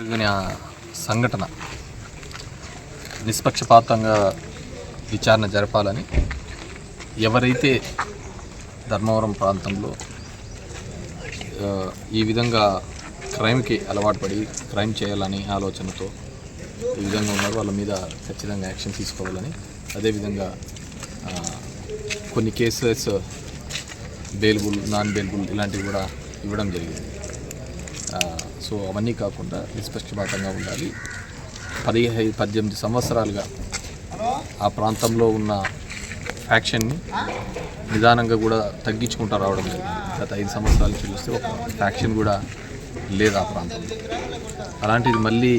జరిగిన సంఘటన నిష్పక్షపాతంగా విచారణ జరపాలని ఎవరైతే ధర్మవరం ప్రాంతంలో ఈ విధంగా క్రైమ్కి అలవాటు పడి క్రైమ్ చేయాలని ఆలోచనతో ఈ విధంగా ఉన్నారు, వాళ్ళ మీద ఖచ్చితంగా యాక్షన్ తీసుకోవాలని, అదేవిధంగా కొన్ని కేసెస్ బెయిలబుల్, నాన్ బెయిలబుల్ ఇలాంటివి కూడా ఇవ్వడం జరిగింది. సో అవన్నీ కాకుండా నిష్పక్షపాతంగా ఉండాలి. 18 సంవత్సరాలుగా ఆ ప్రాంతంలో ఉన్న ఫ్యాక్షన్ని నిదానంగా కూడా తగ్గించుకుంటూ రావడం జరిగింది. గత 5 సంవత్సరాలు చూస్తే ఒక ఫ్యాక్షన్ కూడా లేదు ఆ ప్రాంతంలో. అలాంటిది మళ్ళీ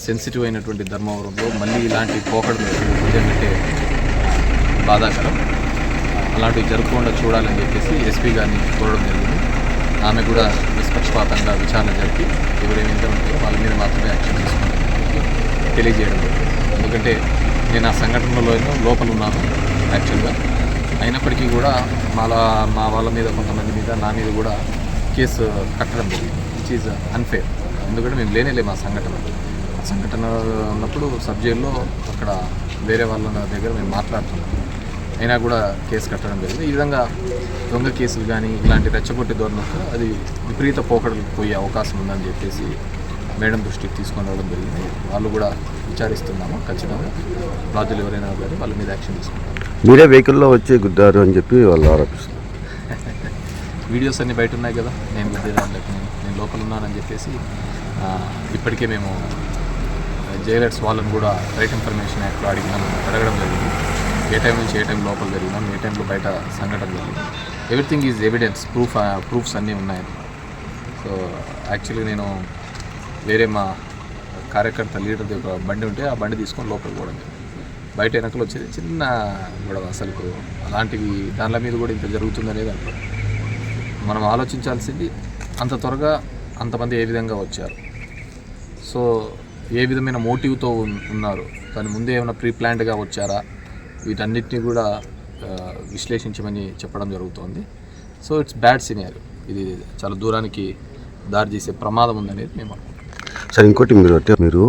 సెన్సిటివ్ అయినటువంటి ధర్మవరంలో మళ్ళీ ఇలాంటి పోకడలు అంటే బాధాకరం. అలాంటివి జరగకుండా చూడాలని చెప్పేసి ఎస్పీ గారిని కోరడం జరిగింది. ఆమె కూడా నిష్పక్షపాతంగా విచారణ జరిపి ఎవరేమైతే ఉంటాయో వాళ్ళ మీద మాత్రమే యాక్షన్ తీసుకుంటామని తెలియజేయడం జరిగింది. ఎందుకంటే నేను ఆ సంఘటనలో లోపల ఉన్నాను యాక్చువల్గా. అయినప్పటికీ కూడా మా వాళ్ళ మీద, కొంతమంది మీద, నా మీద కూడా కేసు కట్టడం జరిగింది, విచ్ ఈజ్ అన్ఫేర్. ఎందుకంటే మేము లేనేలేము ఆ సంఘటన ఉన్నప్పుడు సబ్ జైల్లో అక్కడ వేరే వాళ్ళ దగ్గర మేము మాట్లాడుతున్నాం, అయినా కూడా కేసు కట్టడం జరిగింది. ఈ విధంగా దొంగ కేసులు కానీ ఇలాంటి రెచ్చగొట్టి ధోరణితో అది విపరీత పోకడలు పోయే అవకాశం ఉందని చెప్పేసి మేడం దృష్టికి తీసుకొని రావడం జరిగింది. వాళ్ళు కూడా విచారిస్తున్నాము. ఖచ్చితంగా బాధ్యులు ఎవరైనా కానీ వాళ్ళ మీద యాక్షన్ తీసుకుంటాం. మీరే వెహికల్లో వచ్చి గుద్దారు అని చెప్పి వాళ్ళు ఆరోపిస్తున్నారు. వీడియోస్ అన్నీ బయట ఉన్నాయి కదా, నేను గుద్దేదాంట్లోకి నేను లోపల ఉన్నానని చెప్పేసి ఇప్పటికే మేము జైలర్స్ వాళ్ళని కూడా రైట్ ఇన్ఫర్మేషన్ యాక్ట్లో అడగడం జరిగింది. ఏ టైం నుంచి ఏ టైం లోపల జరిగినాం, ఏ టైంలో బయట సంఘటన జరిగింది, ఎవ్రీథింగ్ ఈజ్ ఎవిడెన్స్, ప్రూఫ్స్ అన్నీ ఉన్నాయన్నమాట. సో యాక్చువల్లీ నేను వేరే మా కార్యకర్త లీడర్ ఒక బండి ఉంటే ఆ బండి తీసుకొని లోపలికి పోవడం జరిగింది. బయట వెనకలు వచ్చేది చిన్న గొడవ. అసలు అలాంటివి దానిల మీద కూడా ఇంత జరుగుతుందనేది అనుకో. మనం ఆలోచించాల్సింది అంత త్వరగా అంతమంది ఏ విధంగా వచ్చారు, సో ఏ విధమైన మోటివ్తో ఉన్నారు, దాని ముందే ఏమైనా ప్రీ ప్లాన్డ్గా వచ్చారా, వీటన్నిటిని కూడా విశ్లేషించమని చెప్పడం జరుగుతోంది. So it's bad scenario. ఇది చాలా దూరానికి దారి చేసే ప్రమాదం ఉందనేది మేము అనుకుంటున్నాం. సార్ ఇంకోటి మీరు